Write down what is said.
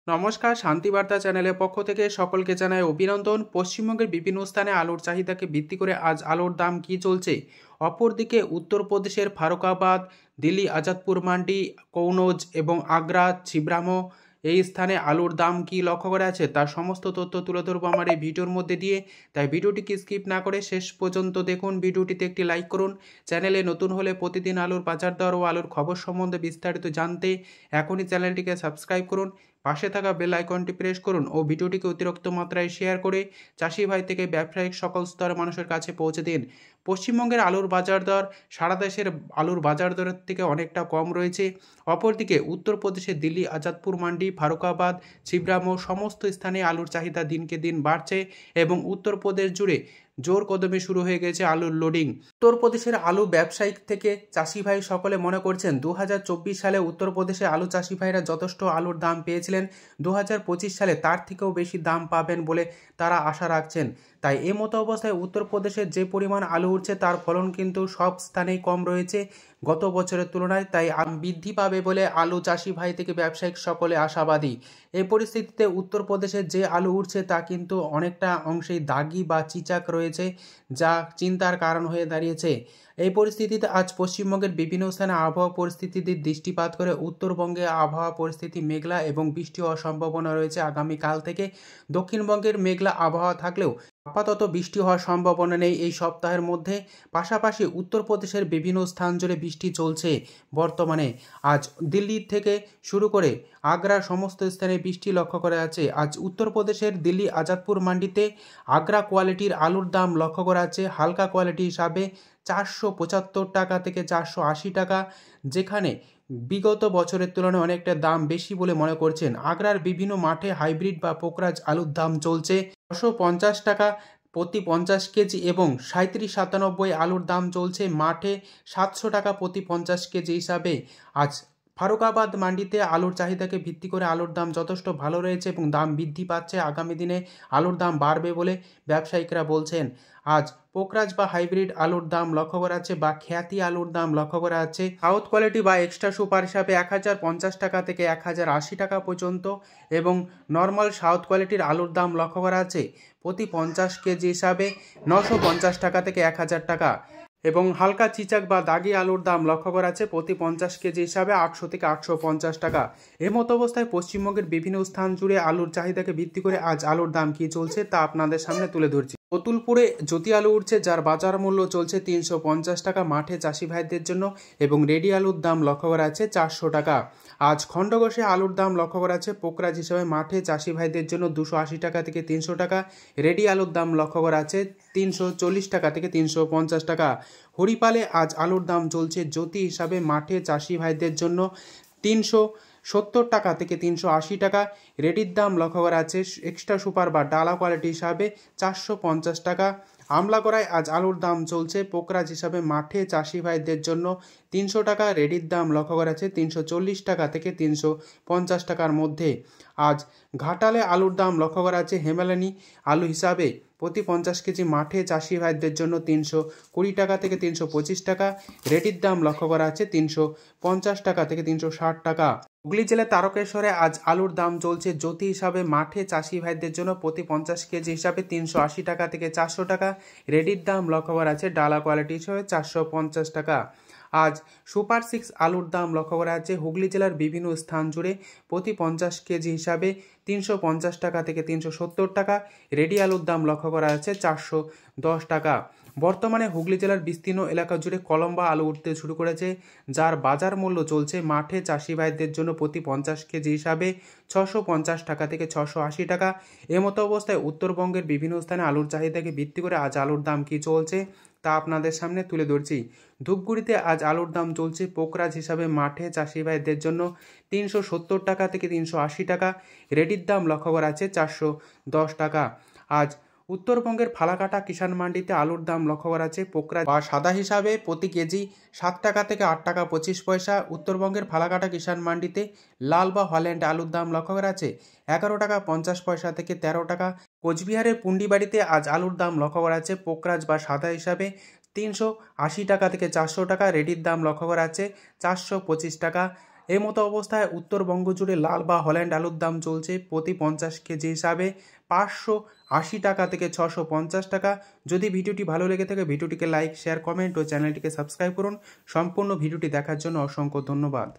নমস্কার, শান্তিবার্তা চ্যানেলের পক্ষ থেকে সকলকে জানাই অভিনন্দন। পশ্চিমবঙ্গের বিভিন্ন স্থানে আলুর চাহিদাকে ভিত্তি করে আজ আলুর দাম কী চলছে। অপরদিকে উত্তরপ্রদেশের ফারুকাবাদ, দিল্লি আজাদপুর মান্ডি, কনৌজ এবং আগ্রা ছিবরামৌ এই স্থানে আলুর দাম কী লক্ষ্য করা আছে তার সমস্ত তথ্য তুলে ধরবো আমার এই ভিডিওর মধ্যে দিয়ে। তাই ভিডিওটিকে স্কিপ না করে শেষ পর্যন্ত দেখুন। ভিডিওটিতে একটি লাইক করুন। চ্যানেলে নতুন হলে প্রতিদিন আলুর বাজার দর ও আলুর খবর সম্বন্ধে বিস্তারিত জানতে এখনই চ্যানেলটিকে সাবস্ক্রাইব করুন, পাশে থাকা বেল আইকনটি প্রেস করুন ও ভিডিওটিকে অতিরিক্ত মাত্রায় শেয়ার করে চাষি ভাই থেকে ব্যবসায়িক সকল স্তরের মানুষের কাছে পৌঁছে দিন। পশ্চিমবঙ্গের আলুর বাজার দর সারা দেশের আলুর বাজার দরের থেকে অনেকটা কম রয়েছে। অপরদিকে উত্তরপ্রদেশের দিল্লি আজাদপুর মান্ডি, ফারুকাবাদ, ছিবরামৌ সমস্ত স্থানে আলুর চাহিদা দিনকে দিন বাড়ছে এবং উত্তরপ্রদেশ জুড়ে জোর কদমে শুরু হয়ে গেছে আলুর লোডিং। উত্তরপ্রদেশের আলু ব্যবসায়িক থেকে চাষি ভাই সকলে মনে করছেন 2024 সালে উত্তরপ্রদেশে আলু চাষি ভাইরা যথেষ্ট আলুর দাম পেয়েছিলেন, 2025 সালে তার থেকেও বেশি দাম পাবেন বলে তারা আশা রাখছেন। তাই মতো অবস্থায় উত্তরপ্রদেশের যে পরিমাণ আলু উঠছে তার ফলন কিন্তু সব স্থানেই কম রয়েছে গত বছরের তুলনায়। তাই বৃদ্ধি পাবে বলে আলু চাষি ভাই থেকে ব্যবসায়িক সকলে আশাবাদী। এই পরিস্থিতিতে উত্তরপ্রদেশের যে আলু উঠছে তা কিন্তু অনেকটা অংশেই দাগি বা চিচাক রয়েছে, যা চিন্তার কারণ হয়ে দাঁড়িয়েছে। এই পরিস্থিতিতে আজ পশ্চিমবঙ্গের বিভিন্ন স্থানে আবহাওয়া পরিস্থিতিতে দৃষ্টিপাত করে উত্তরবঙ্গে আবহাওয়া পরিস্থিতি মেঘলা এবং বৃষ্টি হওয়ার সম্ভাবনা রয়েছে আগামীকাল থেকে। দক্ষিণবঙ্গের মেঘলা আবহাওয়া থাকলেও আপাতত বৃষ্টি হওয়ার সম্ভাবনা নেই এই সপ্তাহের মধ্যে। পাশাপাশি উত্তরপ্রদেশের বিভিন্ন স্থান জুড়ে বৃষ্টি চলছে বর্তমানে। আজ দিল্লি থেকে শুরু করে আগ্রার সমস্ত স্থানে বৃষ্টি লক্ষ্য করা যাচ্ছে। আজ উত্তরপ্রদেশের দিল্লি আজাদপুর মান্ডিতে আগ্রা কোয়ালিটির আলুর দাম লক্ষ্য করা যাচ্ছে হালকা কোয়ালিটি হিসাবে 475 টাকা থেকে 480 টাকা, যেখানে বিগত বছরের তুলনায় অনেকটা দাম বেশি বলে মনে করছেন। আগ্রার বিভিন্ন মাঠে হাইব্রিড বা পোকরাজ আলুর দাম চলছে 650 টাকা প্রতি 50 কেজি এবং 3797 আলুর দাম চলছে মাঠে 700 টাকা প্রতি 50 কেজি হিসাবে। আজ ফারুকাবাদ মান্ডিতে আলুর চাহিদাকে ভিত্তি করে আলুর দাম যথেষ্ট ভালো রয়েছে এবং দাম বৃদ্ধি পাচ্ছে। আগামী দিনে আলুর দাম বাড়বে বলে ব্যবসায়িকরা বলছেন। আজ পোকরাজ বা হাইব্রিড আলুর দাম লক্ষ্য করা যাচ্ছে বা খ্যাতি আলুর দাম লক্ষ্য করা যাচ্ছে সাউথ কোয়ালিটি বা এক্সট্রা সুপার হিসাবে 1050 টাকা থেকে 1080 টাকা পর্যন্ত এবং নর্মাল সাউথ কোয়ালিটির আলুর দাম লক্ষ্য করা যাচ্ছে প্রতি 50 কেজি হিসাবে 950 টাকা থেকে 1000 টাকা এবং হালকা চিচাক বা দাগি আলুর দাম লক্ষ্য করা যাচ্ছে প্রতি 50 কেজি হিসাবে 800 থেকে 850 টাকা। মতো অবস্থায় পশ্চিমবঙ্গের বিভিন্ন স্থান জুড়ে আলুর চাহিদাকে ভিত্তি করে আজ আলুর দাম কী চলছে তা আপনাদের সামনে তুলে ধরছি। অতুলপুরে জ্যোতি আলু উঠছে, যার বাজার মূল্য চলছে 350 টাকা মাঠে চাষি ভাইদের জন্য এবং রেডি আলুর দাম লক্ষ্য করা আছে 400 টাকা। আজ খণ্ডঘোষে আলুর দাম লক্ষ্য করা আছে পোকরাজ হিসেবে মাঠে চাষি ভাইদের জন্য 280 টাকা থেকে 300 টাকা, রেডি আলুর দাম লক্ষ্য করা আছে 340 টাকা থেকে 350 টাকা। হরিপালে আজ আলুর দাম চলছে জ্যোতি হিসাবে মাঠে চাষি ভাইদের জন্য 370 টাকা থেকে 380 টাকা, রেডির দাম লক্ষ্য করা আছে এক্সট্রা সুপার বা ডালা কোয়ালিটি হিসাবে 450 টাকা। আমলাগড়ায় আজ আলুর দাম চলছে পোকরাজ হিসাবে মাঠে চাষি ভাইদের জন্য 300 টাকা, রেডির দাম লক্ষ্য করা আছে 340 টাকা থেকে 350 টাকার মধ্যে। আজ ঘাটালে আলুর দাম লক্ষ্য করা আছে হেমালানি আলু হিসাবে প্রতি 50 কেজি মাঠে চাষি ভাইদের জন্য 320 টাকা থেকে 325 টাকা, রেডির দাম লক্ষ্য করা আছে 350 টাকা থেকে 360 টাকা। হুগলি জেলার তারকেশ্বরে আজ আলুর দাম চলছে জ্যোতি হিসাবে মাঠে চাষি ভাইদের জন্য প্রতি 50 কেজি হিসাবে 380 টাকা থেকে 400 টাকা, রেডির দাম লক্ষ্য করা আছে ডালা কোয়ালিটি হিসাবে 450 টাকা। আজ সুপার 6 আলুর দাম লক্ষ্য করা আছে হুগলি জেলার বিভিন্ন স্থান জুড়ে প্রতি 50 কেজি হিসাবে 350 টাকা থেকে 370 টাকা, রেডি আলুর দাম লক্ষ্য করা আছে 410 টাকা। বর্তমানে হুগলি জেলার বিস্তীর্ণ এলাকা জুড়ে কলম্বা আলু উঠতে শুরু করেছে, যার বাজার মূল্য চলছে মাঠে চাষি ভাইদের জন্য প্রতি 50 কেজি হিসাবে 650 টাকা থেকে 680 টাকা। মতো অবস্থায় উত্তরবঙ্গের বিভিন্ন স্থানে আলুর চাহিদাকে ভিত্তি করে আজ আলুর দাম কী চলছে তা আপনাদের সামনে তুলে ধরছি। ধূপগুড়িতে আজ আলুর দাম চলছে পোকরাজ হিসাবে মাঠে চাষি ভাইদের জন্য 370 টাকা থেকে 380 টাকা, রেডির দাম লক্ষ্য করা আছে 410 টাকা। আজ উত্তরবঙ্গের ফালাকাটা কিষাণ মান্ডিতে আলুর দাম লক্ষ্য করা আছে পোকরাজ বা সাদা হিসাবে প্রতি কেজি 7 টাকা থেকে 8 টাকা 25 পয়সা। উত্তরবঙ্গের ফালাকাটা কিষাণ মান্ডিতে লাল বা হল্যান্ড আলুর দাম লক্ষ্য করা আছে 11 টাকা 50 পয়সা থেকে 13 টাকা। কোচবিহারের পুন্ডিবাড়িতে আজ আলুর দাম লক্ষ্য করা আছে পোকরাজ বা সাদা হিসাবে 380 টাকা থেকে 400 টাকা, রেডির দাম লক্ষ্য করা আছে 425 টাকা। এই মতো অবস্থায় উত্তরবঙ্গ জুড়ে লাল বা হল্যান্ড আলুর দাম চলছে প্রতি 50 কেজি হিসাবে 580 টাকা থেকে 650 টাকা। যদি ভিডিওটি ভালো লেগে থাকে ভিডিওটিকে লাইক, শেয়ার, কমেন্ট ও চ্যানেলটিকে সাবস্ক্রাইব করুন। সম্পূর্ণ ভিডিওটি দেখার জন্য অসংখ্য ধন্যবাদ।